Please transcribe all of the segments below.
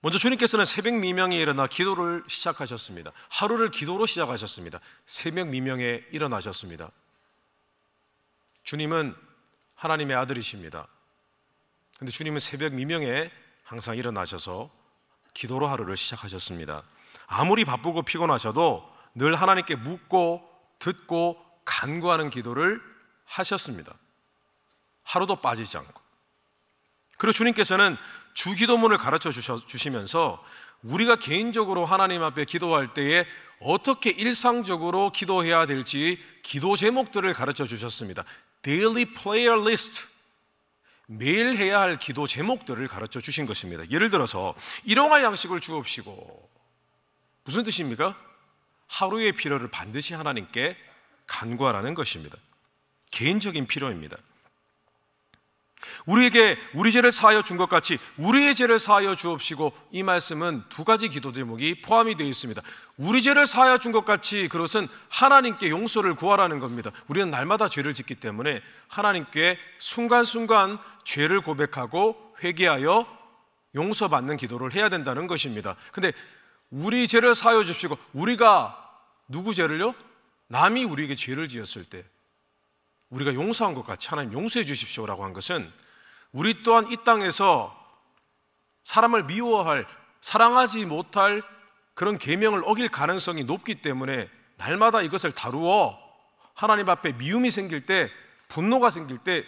먼저 주님께서는 새벽 미명에 일어나 기도를 시작하셨습니다. 하루를 기도로 시작하셨습니다. 새벽 미명에 일어나셨습니다. 주님은 하나님의 아들이십니다. 그런데 주님은 새벽 미명에 항상 일어나셔서 기도로 하루를 시작하셨습니다. 아무리 바쁘고 피곤하셔도 늘 하나님께 묻고 듣고 간구하는 기도를 하셨습니다. 하루도 빠지지 않고. 그리고 주님께서는 주기도문을 가르쳐 주시면서 우리가 개인적으로 하나님 앞에 기도할 때에 어떻게 일상적으로 기도해야 될지 기도 제목들을 가르쳐 주셨습니다. Daily prayer list, 매일 해야 할 기도 제목들을 가르쳐 주신 것입니다. 예를 들어서 일용할 양식을 주옵시고, 무슨 뜻입니까? 하루의 필요를 반드시 하나님께 간구하라는 것입니다. 개인적인 필요입니다. 우리에게 우리 죄를 사하여 준 것 같이 우리의 죄를 사하여 주옵시고, 이 말씀은 두 가지 기도 제목이 포함이 되어 있습니다. 우리 죄를 사하여 준 것 같이, 그것은 하나님께 용서를 구하라는 겁니다. 우리는 날마다 죄를 짓기 때문에 하나님께 순간순간 죄를 고백하고 회개하여 용서받는 기도를 해야 된다는 것입니다. 근데 우리 죄를 사하여 주십시고, 우리가 누구 죄를요? 남이 우리에게 죄를 지었을 때 우리가 용서한 것 같이 하나님 용서해 주십시오라고 한 것은 우리 또한 이 땅에서 사람을 미워할, 사랑하지 못할 그런 계명을 어길 가능성이 높기 때문에 날마다 이것을 다루어 하나님 앞에 미움이 생길 때, 분노가 생길 때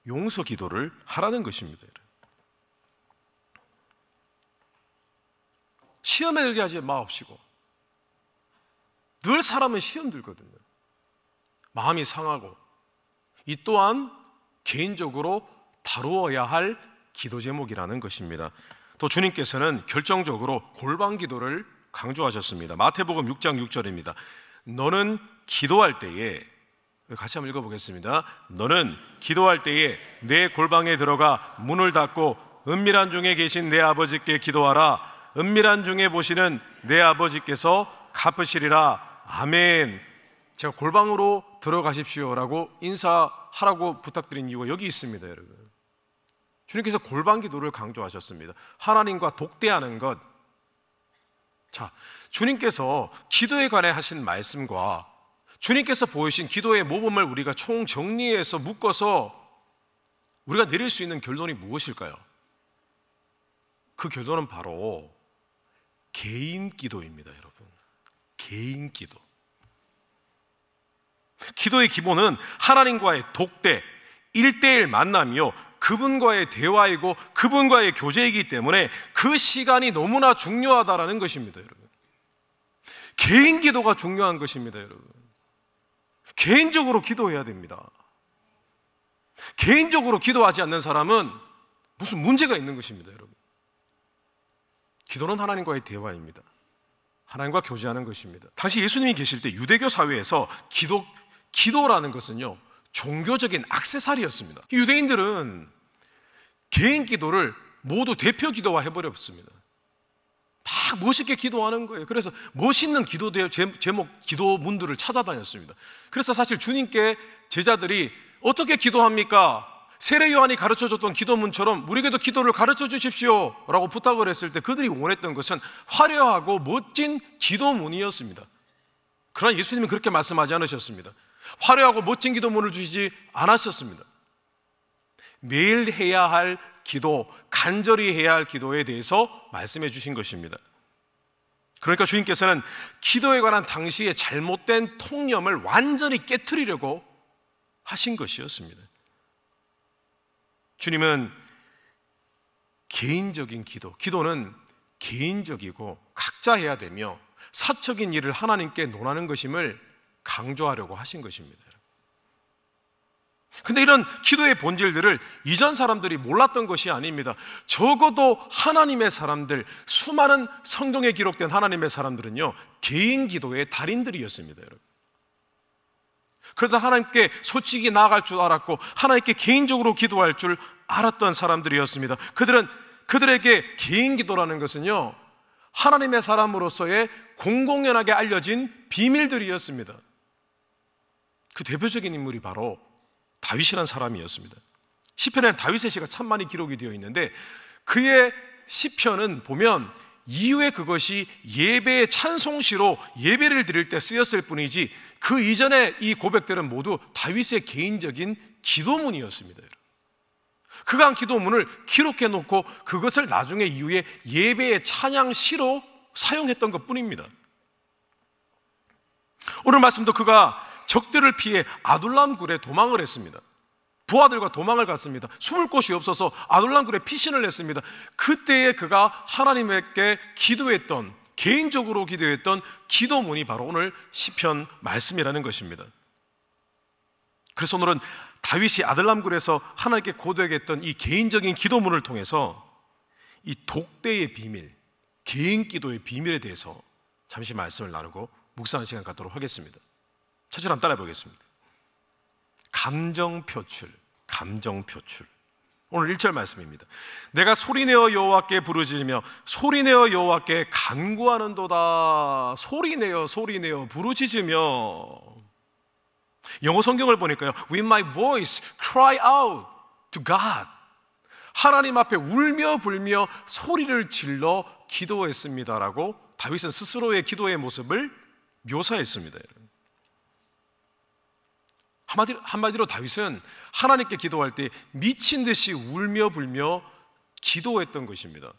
용서 기도를 하라는 것입니다. 시험에 들게 하지 마옵시고. 늘 사람은 시험 들거든요. 마음이 상하고. 이 또한 개인적으로 다루어야 할 기도 제목이라는 것입니다. 또 주님께서는 결정적으로 골방 기도를 강조하셨습니다. 마태복음 6장 6절입니다. 너는 기도할 때에, 같이 한번 읽어보겠습니다. 너는 기도할 때에 내 골방에 들어가 문을 닫고 은밀한 중에 계신 내 아버지께 기도하라. 은밀한 중에 보시는 내 아버지께서 갚으시리라. 아멘. 제가 골방으로 들어가십시오라고 인사하라고 부탁드린 이유가 여기 있습니다, 여러분. 주님께서 골방 기도를 강조하셨습니다. 하나님과 독대하는 것. 자, 주님께서 기도에 관해 하신 말씀과 주님께서 보이신 기도의 모범을 우리가 총 정리해서 묶어서 우리가 내릴 수 있는 결론이 무엇일까요? 그 결론은 바로 개인 기도입니다, 여러분. 개인 기도. 기도의 기본은 하나님과의 독대, 1대1 만남이요, 그분과의 대화이고 그분과의 교제이기 때문에 그 시간이 너무나 중요하다라는 것입니다, 여러분. 개인 기도가 중요한 것입니다, 여러분. 개인적으로 기도해야 됩니다. 개인적으로 기도하지 않는 사람은 무슨 문제가 있는 것입니다, 여러분. 기도는 하나님과의 대화입니다. 하나님과 교제하는 것입니다. 당시 예수님이 계실 때 유대교 사회에서 기도라는 것은요, 종교적인 액세서리였습니다. 유대인들은 개인 기도를 모두 대표 기도화 해버렸습니다. 막 멋있게 기도하는 거예요. 그래서 멋있는 기도 제목, 기도문들을 찾아다녔습니다. 그래서 사실 주님께 제자들이 어떻게 기도합니까? 세례 요한이 가르쳐줬던 기도문처럼 우리에게도 기도를 가르쳐 주십시오 라고 부탁을 했을 때 그들이 원했던 것은 화려하고 멋진 기도문이었습니다. 그러나 예수님은 그렇게 말씀하지 않으셨습니다. 화려하고 멋진 기도문을 주시지 않았었습니다. 매일 해야 할 기도, 간절히 해야 할 기도에 대해서 말씀해 주신 것입니다. 그러니까 주님께서는 기도에 관한 당시의 잘못된 통념을 완전히 깨트리려고 하신 것이었습니다. 주님은 개인적인 기도는 개인적이고 각자 해야 되며 사적인 일을 하나님께 논하는 것임을 강조하려고 하신 것입니다. 근데 이런 기도의 본질들을 이전 사람들이 몰랐던 것이 아닙니다. 적어도 하나님의 사람들, 수많은 성경에 기록된 하나님의 사람들은요, 개인 기도의 달인들이었습니다, 여러분. 그러다 하나님께 솔직히 나아갈 줄 알았고 하나님께 개인적으로 기도할 줄 알았던 사람들이었습니다. 그들에게 개인 기도라는 것은요, 하나님의 사람으로서의 공공연하게 알려진 비밀들이었습니다. 그 대표적인 인물이 바로 다윗이라는 사람이었습니다. 시편에는 다윗의 시가 참 많이 기록이 되어 있는데 그의 시편은 보면 이후에 그것이 예배의 찬송시로 예배를 드릴 때 쓰였을 뿐이지 그 이전에 이 고백들은 모두 다윗의 개인적인 기도문이었습니다. 그가 한 기도문을 기록해 놓고 그것을 나중에 이후에 예배의 찬양시로 사용했던 것 뿐입니다. 오늘 말씀도 그가 적들을 피해 아둘람 굴에 도망을 했습니다. 부하들과 도망을 갔습니다. 숨을 곳이 없어서 아둘람 굴에 피신을 했습니다. 그때에 그가 하나님께 기도했던, 개인적으로 기도했던 기도문이 바로 오늘 시편 말씀이라는 것입니다. 그래서 오늘은 다윗이 아둘람 굴에서 하나님께 고백했던 이 개인적인 기도문을 통해서 이 독대의 비밀, 개인 기도의 비밀에 대해서 잠시 말씀을 나누고 묵상하는 시간 갖도록 하겠습니다. 첫째로 한번 따라해 보겠습니다. 감정 표출. 오늘 1절 말씀입니다. 내가 소리내어 여호와께 부르짖으며 소리내어 여호와께 간구하는도다. 소리내어 부르짖으며. 영어 성경을 보니까요, With my voice cry out to God. 하나님 앞에 울며 불며 소리를 질러 기도했습니다라고 다윗은 스스로의 기도의 모습을 묘사했습니다. 한마디로 다윗은 하나님께 기도할 때 미친 듯이 울며 불며 기도했던 것입니다.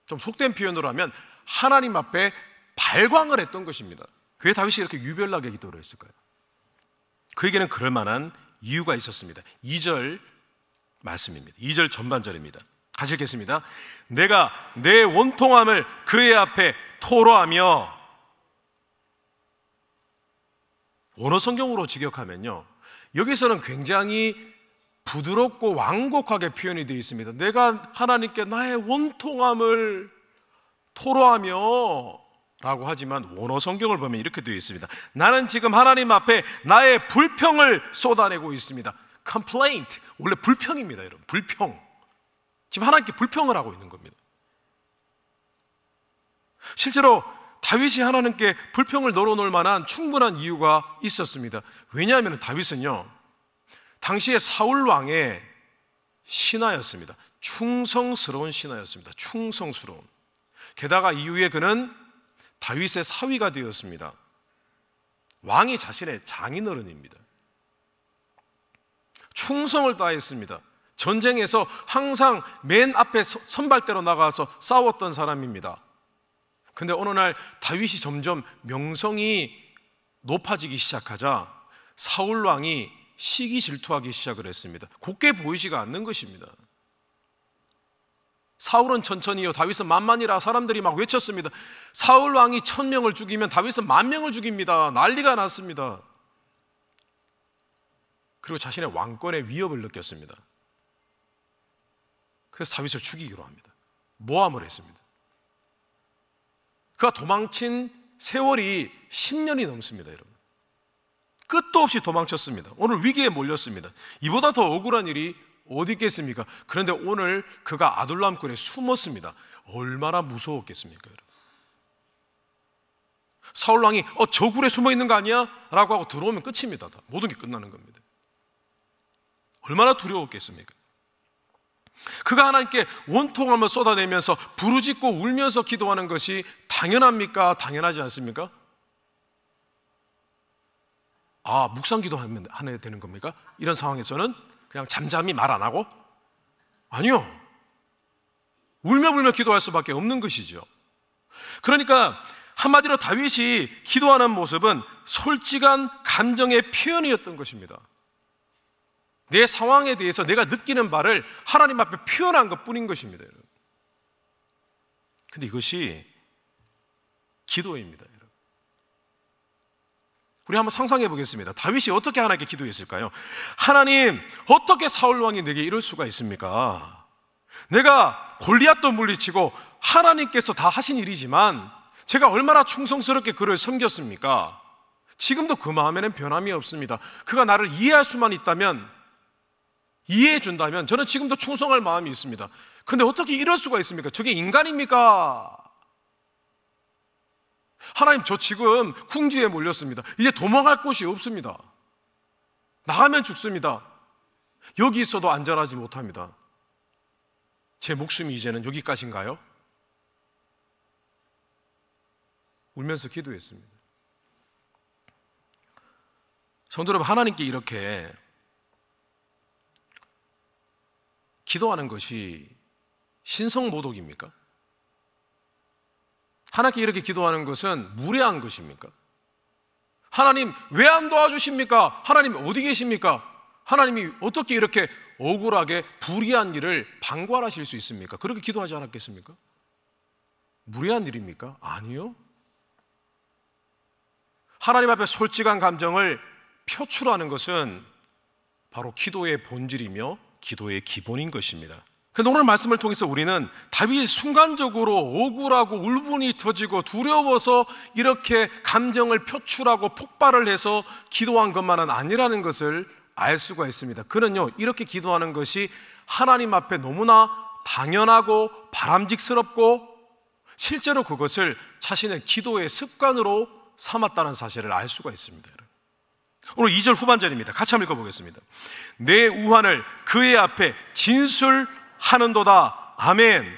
좀 속된 표현으로 하면 하나님 앞에 발광을 했던 것입니다. 왜 다윗이 이렇게 유별나게 기도를 했을까요? 그에게는 그럴 만한 이유가 있었습니다. 2절 말씀입니다. 2절 전반절입니다. 같이 읽겠습니다. 내가 내 원통함을 그의 앞에 토로하며. 원어 성경으로 직역하면요, 여기서는 굉장히 부드럽고 완곡하게 표현이 되어 있습니다. 내가 하나님께 나의 원통함을 토로하며 라고 하지만 원어 성경을 보면 이렇게 되어 있습니다. 나는 지금 하나님 앞에 나의 불평을 쏟아내고 있습니다. complaint, 원래 불평입니다, 여러분. 불평. 지금 하나님께 불평을 하고 있는 겁니다. 실제로 다윗이 하나님께 불평을 널어놓을 만한 충분한 이유가 있었습니다. 왜냐하면 다윗은요, 당시에 사울 왕의 신하였습니다. 충성스러운 신하였습니다. 충성스러운. 게다가 이후에 그는 다윗의 사위가 되었습니다. 왕이 자신의 장인어른입니다. 충성을 다했습니다. 전쟁에서 항상 맨 앞에 선발대로 나가서 싸웠던 사람입니다. 근데 어느 날 다윗이 점점 명성이 높아지기 시작하자 사울 왕이 시기 질투하기 시작을 했습니다. 곱게 보이지가 않는 것입니다. 사울은 천천히요, 다윗은 만만이라 사람들이 막 외쳤습니다. 사울 왕이 1000명을 죽이면 다윗은 10,000명을 죽입니다. 난리가 났습니다. 그리고 자신의 왕권의 위협을 느꼈습니다. 그래서 다윗을 죽이기로 합니다. 모함을 했습니다. 그가 도망친 세월이 10년이 넘습니다, 여러분. 끝도 없이 도망쳤습니다. 오늘 위기에 몰렸습니다. 이보다 더 억울한 일이 어디 있겠습니까? 그런데 오늘 그가 아둘람 굴에 숨었습니다. 얼마나 무서웠겠습니까, 여러분? 사울 왕이 저 굴에 숨어 있는 거 아니야? 라고 하고 들어오면 끝입니다. 모든 게 끝나는 겁니다. 얼마나 두려웠겠습니까? 그가 하나님께 원통함을 쏟아내면서 부르짖고 울면서 기도하는 것이 당연합니까? 당연하지 않습니까? 묵상 기도하면 하나 되는 겁니까? 이런 상황에서는 그냥 잠잠히 말 안 하고? 아니요. 울며 불며 기도할 수밖에 없는 것이죠. 그러니까 한마디로 다윗이 기도하는 모습은 솔직한 감정의 표현이었던 것입니다. 내 상황에 대해서 내가 느끼는 바를 하나님 앞에 표현한 것뿐인 것입니다. 그런데 이것이 기도입니다. 우리 한번 상상해 보겠습니다. 다윗이 어떻게 하나님께 기도했을까요? 하나님, 어떻게 사울 왕이 내게 이럴 수가 있습니까? 내가 골리앗도 물리치고 하나님께서 다 하신 일이지만 제가 얼마나 충성스럽게 그를 섬겼습니까? 지금도 그 마음에는 변함이 없습니다. 그가 나를 이해할 수만 있다면, 이해해 준다면 저는 지금도 충성할 마음이 있습니다. 그런데 어떻게 이럴 수가 있습니까? 저게 인간입니까? 하나님, 저 지금 궁지에 몰렸습니다. 이제 도망갈 곳이 없습니다. 나가면 죽습니다. 여기 있어도 안전하지 못합니다. 제 목숨이 이제는 여기까지인가요? 울면서 기도했습니다. 성도 여러분, 하나님께 이렇게 기도하는 것이 신성모독입니까? 하나님께 이렇게 기도하는 것은 무례한 것입니까? 하나님 왜 안 도와주십니까? 하나님 어디 계십니까? 하나님이 어떻게 이렇게 억울하게 불의한 일을 방관하실 수 있습니까? 그렇게 기도하지 않았겠습니까? 무례한 일입니까? 아니요. 하나님 앞에 솔직한 감정을 표출하는 것은 바로 기도의 본질이며 기도의 기본인 것입니다. 그런데 오늘 말씀을 통해서 우리는 다윗이 순간적으로 억울하고 울분이 터지고 두려워서 이렇게 감정을 표출하고 폭발을 해서 기도한 것만은 아니라는 것을 알 수가 있습니다. 그는요, 이렇게 기도하는 것이 하나님 앞에 너무나 당연하고 바람직스럽고 실제로 그것을 자신의 기도의 습관으로 삼았다는 사실을 알 수가 있습니다. 오늘 2절 후반절입니다. 같이 한번 읽어보겠습니다. 내 우환을 그의 앞에 진술하는도다. 아멘.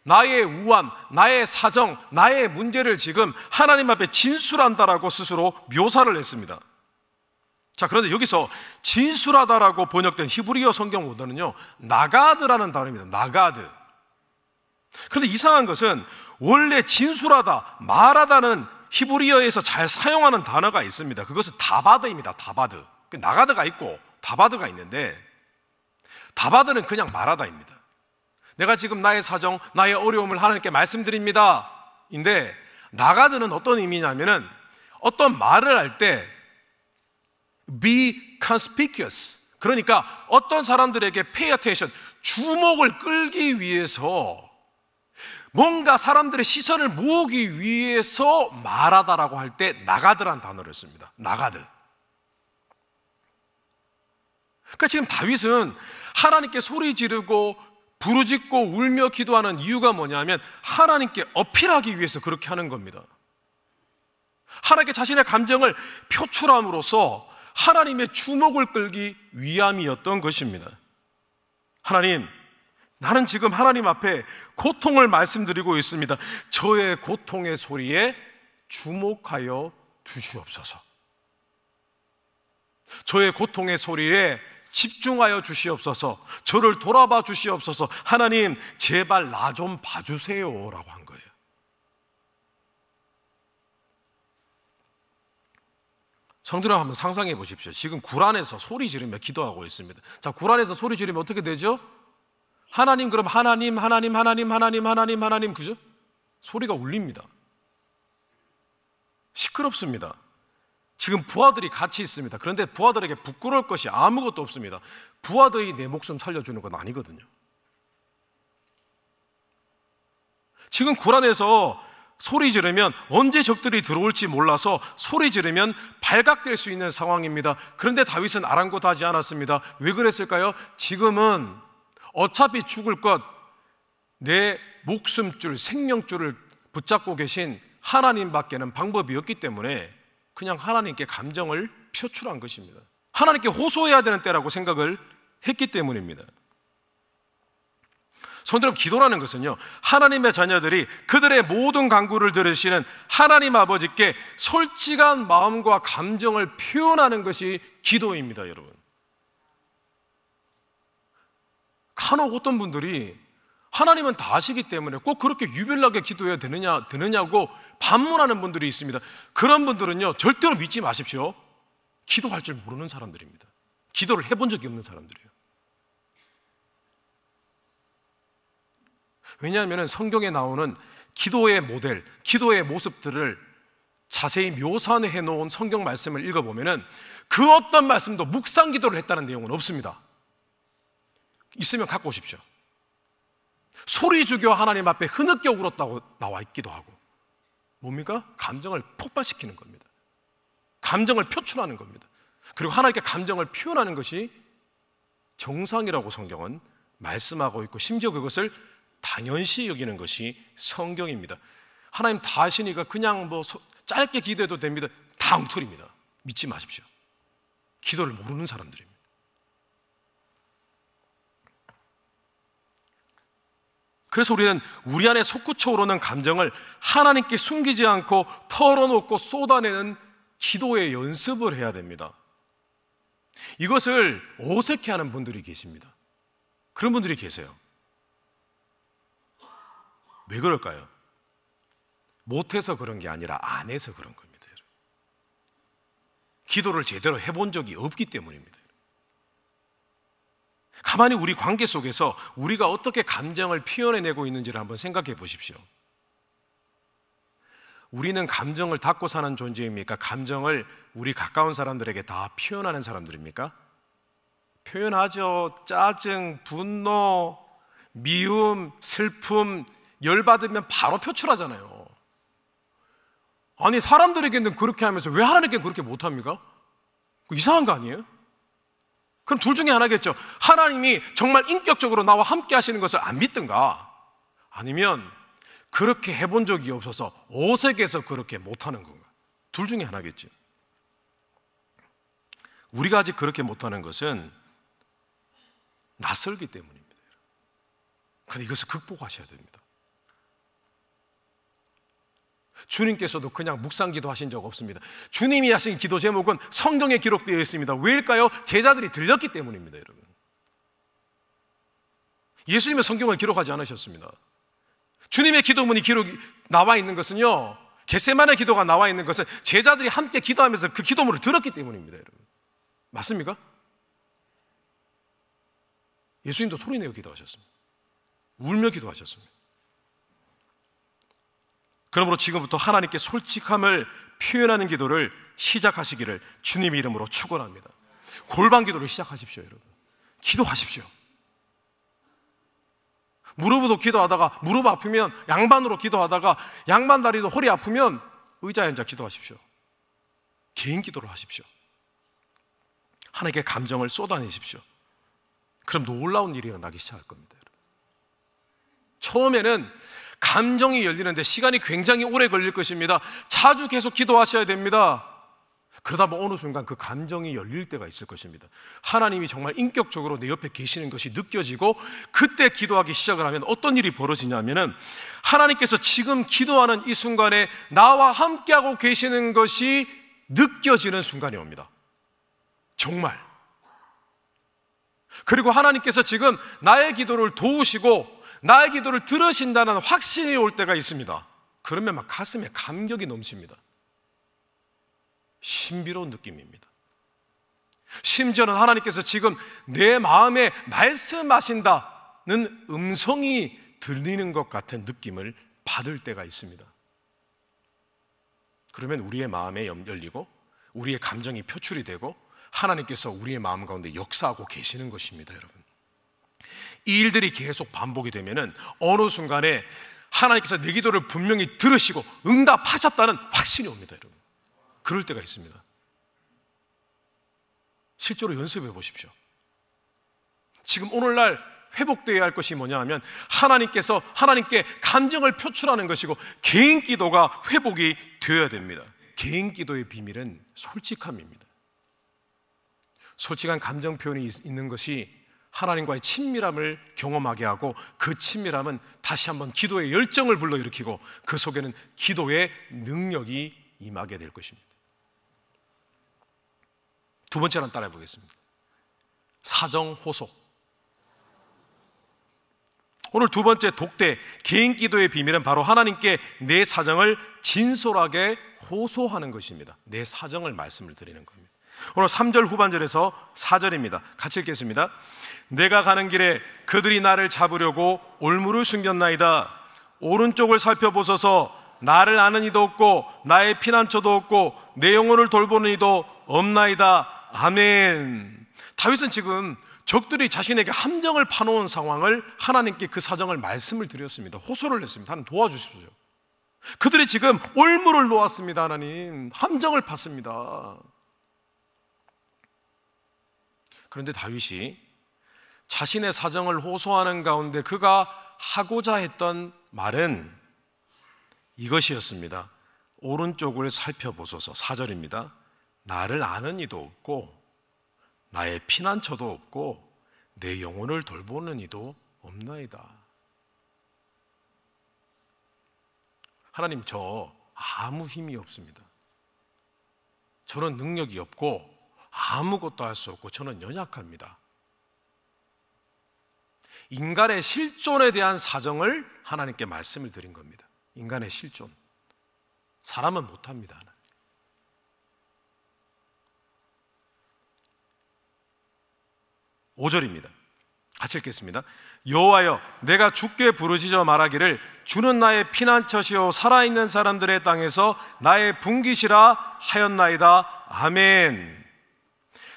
나의 우환, 나의 사정, 나의 문제를 지금 하나님 앞에 진술한다라고 스스로 묘사를 했습니다. 자, 그런데 여기서 진술하다라고 번역된 히브리어 성경 원어는요, 나가드라는 단어입니다. 나가드. 그런데 이상한 것은 원래 진술하다, 말하다는 히브리어에서 잘 사용하는 단어가 있습니다. 그것은 다바드입니다. 다바드. 나가드가 있고 다바드가 있는데, 다바드는 그냥 말하다입니다. 내가 지금 나의 사정, 나의 어려움을 하나님께 말씀드립니다 인데, 나가드는 어떤 의미냐면은 어떤 말을 할 때 be conspicuous, 그러니까 어떤 사람들에게 pay attention, 주목을 끌기 위해서 뭔가 사람들의 시선을 모으기 위해서 말하다라고 할 때 나가드라는 단어를 씁니다. 나가드. 그러니까 지금 다윗은 하나님께 소리 지르고 부르짖고 울며 기도하는 이유가 뭐냐면 하나님께 어필하기 위해서 그렇게 하는 겁니다. 하나님께 자신의 감정을 표출함으로써 하나님의 주목을 끌기 위함이었던 것입니다. 하나님, 나는 지금 하나님 앞에 고통을 말씀드리고 있습니다. 저의 고통의 소리에 주목하여 주시옵소서. 저의 고통의 소리에 집중하여 주시옵소서. 저를 돌아봐 주시옵소서. 하나님, 제발 나 좀 봐주세요 라고 한 거예요. 성도님, 한번 상상해 보십시오. 지금 굴 안에서 소리 지르며 기도하고 있습니다. 자, 굴 안에서 소리 지르면 어떻게 되죠? 하나님, 그럼 하나님, 그죠? 소리가 울립니다. 시끄럽습니다. 지금 부하들이 같이 있습니다. 그런데 부하들에게 부끄러울 것이 아무것도 없습니다. 부하들이 내 목숨 살려주는 건 아니거든요. 지금 굴 안에서 소리 지르면 언제 적들이 들어올지 몰라서 소리 지르면 발각될 수 있는 상황입니다. 그런데 다윗은 아랑곳하지 않았습니다. 왜 그랬을까요? 지금은 어차피 죽을 것, 내 목숨줄, 생명줄을 붙잡고 계신 하나님밖에는 방법이 없기 때문에 그냥 하나님께 감정을 표출한 것입니다. 하나님께 호소해야 되는 때라고 생각을 했기 때문입니다. 성도 여러분, 기도라는 것은요, 하나님의 자녀들이 그들의 모든 간구를 들으시는 하나님 아버지께 솔직한 마음과 감정을 표현하는 것이 기도입니다, 여러분. 간혹 어떤 분들이 하나님은 다 아시기 때문에 꼭 그렇게 유별나게 기도해야 되느냐고 반문하는 분들이 있습니다. 그런 분들은요, 절대로 믿지 마십시오. 기도할 줄 모르는 사람들입니다. 기도를 해본 적이 없는 사람들이에요. 왜냐하면 성경에 나오는 기도의 모델, 기도의 모습들을 자세히 묘사해 놓은 성경 말씀을 읽어보면 그 어떤 말씀도 묵상 기도를 했다는 내용은 없습니다. 있으면 갖고 오십시오. 소리 죽여 하나님 앞에 흐느껴 울었다고 나와 있기도 하고, 뭡니까? 감정을 폭발시키는 겁니다. 감정을 표출하는 겁니다. 그리고 하나님께 감정을 표현하는 것이 정상이라고 성경은 말씀하고 있고, 심지어 그것을 당연시 여기는 것이 성경입니다. 하나님 다 아시니까 그냥 짧게 기도해도 됩니다. 다 엉터리입니다. 믿지 마십시오. 기도를 모르는 사람들입니다. 그래서 우리는 우리 안에 솟구쳐 오르는 감정을 하나님께 숨기지 않고 털어놓고 쏟아내는 기도의 연습을 해야 됩니다. 이것을 어색해하는 분들이 계십니다. 그런 분들이 계세요. 왜 그럴까요? 못해서 그런 게 아니라 안 해서 그런 겁니다. 기도를 제대로 해본 적이 없기 때문입니다. 가만히 우리 관계 속에서 우리가 어떻게 감정을 표현해내고 있는지를 한번 생각해 보십시오. 우리는 감정을 닫고 사는 존재입니까? 감정을 우리 가까운 사람들에게 다 표현하는 사람들입니까? 표현하죠. 짜증, 분노, 미움, 슬픔, 열받으면 바로 표출하잖아요. 아니, 사람들에게는 그렇게 하면서 왜 하나님께 그렇게 못합니까? 이상한 거 아니에요? 그럼 둘 중에 하나겠죠. 하나님이 정말 인격적으로 나와 함께 하시는 것을 안 믿든가, 아니면 그렇게 해본 적이 없어서 어색해서 그렇게 못하는 건가. 둘 중에 하나겠죠. 우리가 아직 그렇게 못하는 것은 낯설기 때문입니다. 그런데 이것을 극복하셔야 됩니다. 주님께서도 그냥 묵상기도 하신 적 없습니다. 주님이 하신 기도 제목은 성경에 기록되어 있습니다. 왜일까요? 제자들이 들렸기 때문입니다, 여러분. 예수님의 성경을 기록하지 않으셨습니다. 주님의 기도문이 기록이 나와 있는 것은요, 겟세마네 기도가 나와 있는 것은 제자들이 함께 기도하면서 그 기도문을 들었기 때문입니다, 여러분. 맞습니까? 예수님도 소리내어 기도하셨습니다. 울며 기도하셨습니다. 그러므로 지금부터 하나님께 솔직함을 표현하는 기도를 시작하시기를 주님의 이름으로 축원합니다. 골방 기도를 시작하십시오, 여러분. 기도하십시오. 무릎으로 기도하다가 무릎 아프면 양반으로 기도하다가 양반 다리도 허리 아프면 의자에 앉아 기도하십시오. 개인 기도를 하십시오. 하나님께 감정을 쏟아내십시오. 그럼 놀라운 일이 일어나기 시작할 겁니다, 여러분. 처음에는 감정이 열리는데 시간이 굉장히 오래 걸릴 것입니다. 자주 계속 기도하셔야 됩니다. 그러다 보면 어느 순간 그 감정이 열릴 때가 있을 것입니다. 하나님이 정말 인격적으로 내 옆에 계시는 것이 느껴지고, 그때 기도하기 시작을 하면 어떤 일이 벌어지냐면은 하나님께서 지금 기도하는 이 순간에 나와 함께하고 계시는 것이 느껴지는 순간이 옵니다. 정말. 그리고 하나님께서 지금 나의 기도를 도우시고 나의 기도를 들으신다는 확신이 올 때가 있습니다. 그러면 막 가슴에 감격이 넘칩니다. 신비로운 느낌입니다. 심지어는 하나님께서 지금 내 마음에 말씀하신다는 음성이 들리는 것 같은 느낌을 받을 때가 있습니다. 그러면 우리의 마음에 열리고 우리의 감정이 표출이 되고 하나님께서 우리의 마음 가운데 역사하고 계시는 것입니다, 여러분. 이 일들이 계속 반복이 되면은 어느 순간에 하나님께서 내 기도를 분명히 들으시고 응답하셨다는 확신이 옵니다, 여러분. 그럴 때가 있습니다. 실제로 연습해 보십시오. 지금 오늘날 회복되어야 할 것이 뭐냐 하면 하나님께 감정을 표출하는 것이고 개인 기도가 회복이 되어야 됩니다. 개인 기도의 비밀은 솔직함입니다. 솔직한 감정 표현이 있는 것이 하나님과의 친밀함을 경험하게 하고, 그 친밀함은 다시 한번 기도의 열정을 불러일으키고 그 속에는 기도의 능력이 임하게 될 것입니다. 두 번째로 한번 따라해 보겠습니다. 사정호소. 오늘 두 번째 독대 개인 기도의 비밀은 바로 하나님께 내 사정을 진솔하게 호소하는 것입니다. 내 사정을 말씀을 드리는 겁니다. 오늘 3절 후반절에서 4절입니다. 같이 읽겠습니다. 내가 가는 길에 그들이 나를 잡으려고 올무를 숨겼나이다. 오른쪽을 살펴보소서. 나를 아는 이도 없고 나의 피난처도 없고 내 영혼을 돌보는 이도 없나이다. 아멘. 다윗은 지금 적들이 자신에게 함정을 파놓은 상황을 하나님께 그 사정을 말씀을 드렸습니다. 호소를 했습니다. 하나님 도와주십시오. 그들이 지금 올무를 놓았습니다. 하나님, 함정을 팠습니다. 그런데 다윗이 자신의 사정을 호소하는 가운데 그가 하고자 했던 말은 이것이었습니다. 오른쪽을 살펴보소서. 4절입니다. 나를 아는 이도 없고 나의 피난처도 없고 내 영혼을 돌보는 이도 없나이다. 하나님, 저 아무 힘이 없습니다. 저는 능력이 없고 아무것도 할 수 없고 저는 연약합니다. 인간의 실존에 대한 사정을 하나님께 말씀을 드린 겁니다. 인간의 실존. 사람은 못합니다. 5절입니다. 같이 읽겠습니다. 여호와여, 내가 주께 부르짖어 말하기를 주는 나의 피난처시요 살아있는 사람들의 땅에서 나의 분깃이라 하였나이다. 아멘.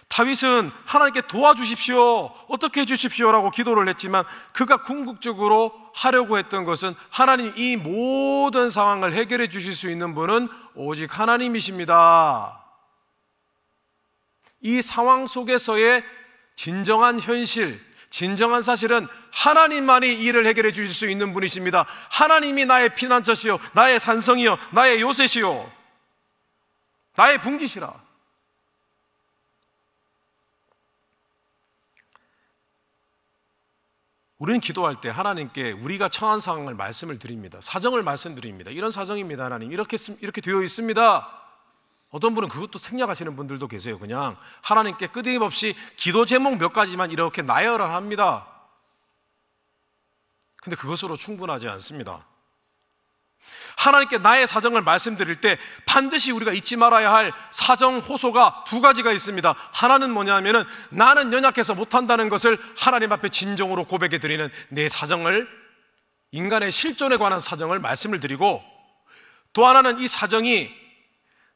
다윗은 하나님께 도와주십시오, 어떻게 해주십시오라고 기도를 했지만 그가 궁극적으로 하려고 했던 것은 하나님, 이 모든 상황을 해결해 주실 수 있는 분은 오직 하나님이십니다. 이 상황 속에서의 진정한 현실, 진정한 사실은 하나님만이 일을 해결해 주실 수 있는 분이십니다. 하나님이 나의 피난처시요 나의 산성이요 나의 요새시요 나의 분깃이라. 우리는 기도할 때 하나님께 우리가 처한 상황을 말씀을 드립니다. 사정을 말씀드립니다. 이런 사정입니다. 하나님, 이렇게 되어 있습니다. 어떤 분은 그것도 생략하시는 분들도 계세요. 그냥 하나님께 끊임없이 기도 제목 몇 가지만 이렇게 나열을 합니다. 근데 그것으로 충분하지 않습니다. 하나님께 나의 사정을 말씀드릴 때 반드시 우리가 잊지 말아야 할 사정 호소가 두 가지가 있습니다. 하나는 뭐냐면은 나는 연약해서 못한다는 것을 하나님 앞에 진정으로 고백해 드리는 내 사정을, 인간의 실존에 관한 사정을 말씀을 드리고, 또 하나는 이 사정이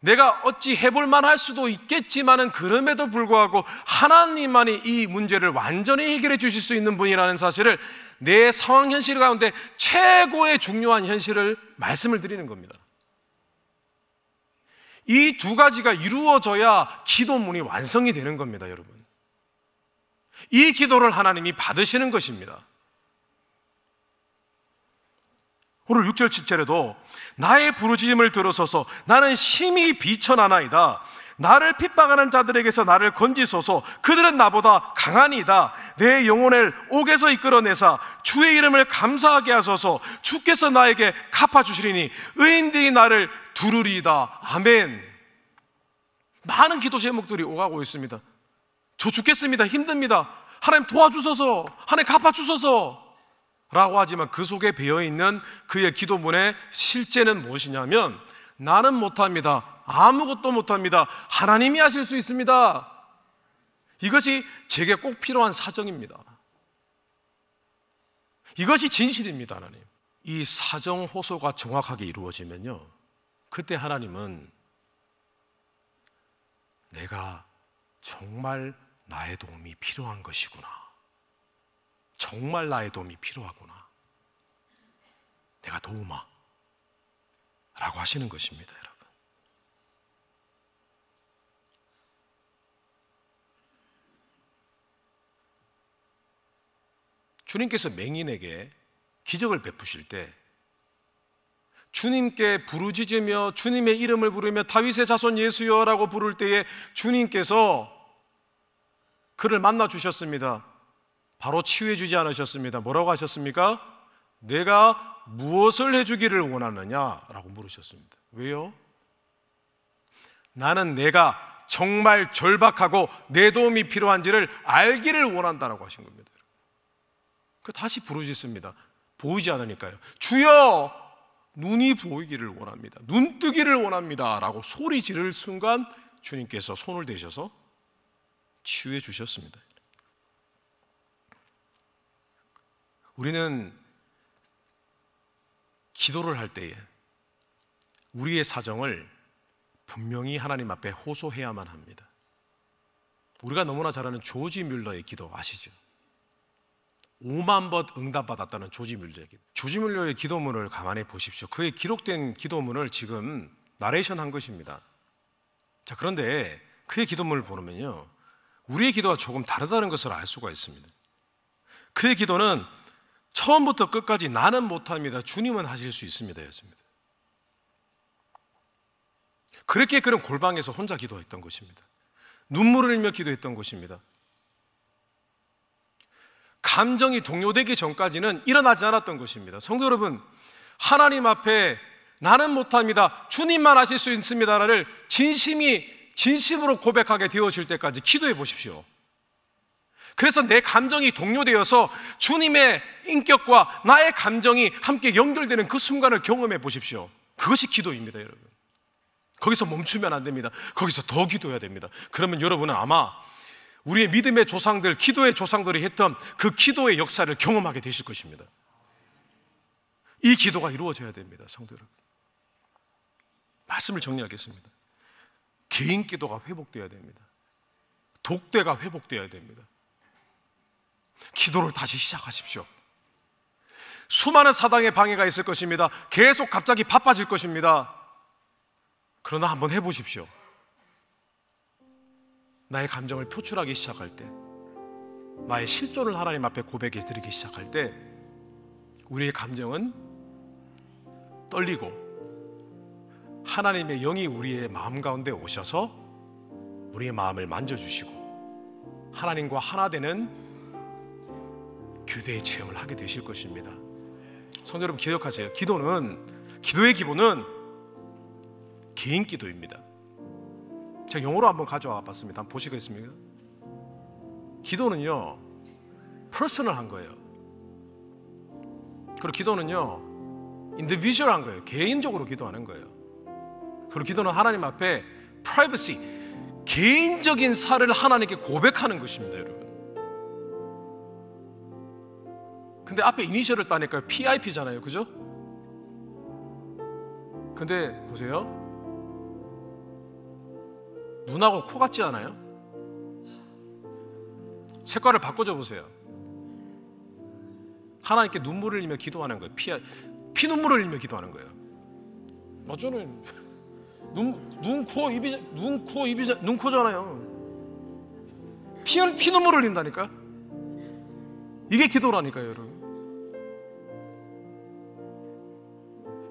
내가 어찌 해볼 만할 수도 있겠지만은 그럼에도 불구하고 하나님만이 이 문제를 완전히 해결해 주실 수 있는 분이라는 사실을, 내 상황 현실 가운데 최고의 중요한 현실을 말씀을 드리는 겁니다. 이 두 가지가 이루어져야 기도문이 완성이 되는 겁니다, 여러분. 이 기도를 하나님이 받으시는 것입니다. 오늘 6절 7절에도 나의 부르짖음을 들으소서, 나는 심히 비천하나이다. 나를 핍박하는 자들에게서 나를 건지소서. 그들은 나보다 강하니이다. 내 영혼을 옥에서 이끌어내사 주의 이름을 감사하게 하소서. 주께서 나에게 갚아주시리니 의인들이 나를 두루리이다. 아멘. 많은 기도 제목들이 오가고 있습니다. 저 죽겠습니다. 힘듭니다. 하나님 도와주소서. 하나님 갚아주소서 라고 하지만 그 속에 배어있는 그의 기도문의 실제는 무엇이냐면, 나는 못합니다. 아무것도 못합니다. 하나님이 하실 수 있습니다. 이것이 제게 꼭 필요한 사정입니다. 이것이 진실입니다. 하나님, 이 사정 호소가 정확하게 이루어지면요, 그때 하나님은 내가 정말 나의 도움이 필요한 것이구나, 정말 나의 도움이 필요하구나, 내가 도우마 라고 하시는 것입니다. 여러분, 주님께서 맹인에게 기적을 베푸실 때, 주님께 부르짖으며 주님의 이름을 부르며 다윗의 자손 예수여라고 부를 때에 주님께서 그를 만나 주셨습니다. 바로 치유해 주지 않으셨습니다. 뭐라고 하셨습니까? 내가 무엇을 해주기를 원하느냐라고 물으셨습니다. 왜요? 나는 내가 정말 절박하고 내 도움이 필요한지를 알기를 원한다라고 하신 겁니다. 그 다시 부르짖습니다. 보이지 않으니까요. 주여, 눈이 보이기를 원합니다. 눈 뜨기를 원합니다 라고 소리 지를 순간 주님께서 손을 대셔서 치유해 주셨습니다. 우리는 기도를 할 때에 우리의 사정을 분명히 하나님 앞에 호소해야만 합니다. 우리가 너무나 잘 아는 조지 뮬러의 기도 아시죠? 5만 번 응답받았다는 조지 뮬러의 기도. 조지 뮬러의 기도문을 가만히 보십시오. 그의 기록된 기도문을 지금 나레이션 한 것입니다. 자, 그런데 그의 기도문을 보면요, 우리의 기도가 조금 다르다는 것을 알 수가 있습니다. 그의 기도는 처음부터 끝까지 나는 못합니다, 주님은 하실 수 있습니다 였습니다. 그렇게 그는 골방에서 혼자 기도했던 것입니다. 눈물을 흘리며 기도했던 것입니다. 감정이 동요되기 전까지는 일어나지 않았던 것입니다. 성도 여러분, 하나님 앞에 나는 못합니다, 주님만 하실 수 있습니다를 진심으로 고백하게 되어질 때까지 기도해 보십시오. 그래서 내 감정이 동요되어서 주님의 인격과 나의 감정이 함께 연결되는 그 순간을 경험해 보십시오. 그것이 기도입니다, 여러분. 거기서 멈추면 안 됩니다. 거기서 더 기도해야 됩니다. 그러면 여러분은 아마 우리의 믿음의 조상들, 기도의 조상들이 했던 그 기도의 역사를 경험하게 되실 것입니다. 이 기도가 이루어져야 됩니다, 성도 여러분. 말씀을 정리하겠습니다. 개인 기도가 회복되어야 됩니다. 독대가 회복되어야 됩니다. 기도를 다시 시작하십시오. 수많은 사당의 방해가 있을 것입니다. 계속 갑자기 바빠질 것입니다. 그러나 한번 해보십시오. 나의 감정을 표출하기 시작할 때, 나의 실존을 하나님 앞에 고백해 드리기 시작할 때, 우리의 감정은 떨리고 하나님의 영이 우리의 마음 가운데 오셔서 우리의 마음을 만져주시고 하나님과 하나 되는 교대의 체험을 하게 되실 것입니다. 성도 여러분, 기억하세요. 기도의 기본은 개인 기도입니다. 제가 영어로 한번 가져와 봤습니다. 한번 보시겠습니까? 기도는요, 퍼스널한 거예요. 그리고 기도는요, 인디비주얼한 거예요. 개인적으로 기도하는 거예요. 그리고 기도는 하나님 앞에 프라이버시, 개인적인 사를 하나님께 고백하는 것입니다, 여러분. 근데 앞에 이니셜을 따니까 PIP잖아요, 그죠? 근데 보세요, 눈하고 코 같지 않아요? 색깔을 바꿔줘 보세요. 하나님께 눈물을 흘리며 기도하는 거예요. 피눈물을 흘리며 기도하는 거예요. 저는 눈, 코, 잖아요. 피눈물을 흘린다니까. 이게 기도라니까요, 여러분.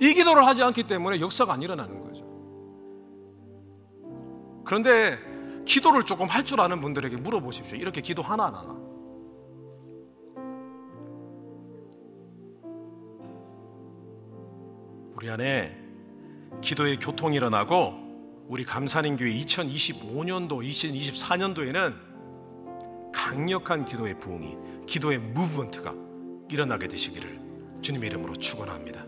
이 기도를 하지 않기 때문에 역사가 안 일어나는 거죠. 그런데 기도를 조금 할 줄 아는 분들에게 물어보십시오. 이렇게 기도 하나 안 하나? 우리 안에 기도의 교통이 일어나고 우리 감산인 교회 2025년도, 2024년도에는 강력한 기도의 부흥이, 기도의 무브먼트가 일어나게 되시기를 주님의 이름으로 축원합니다.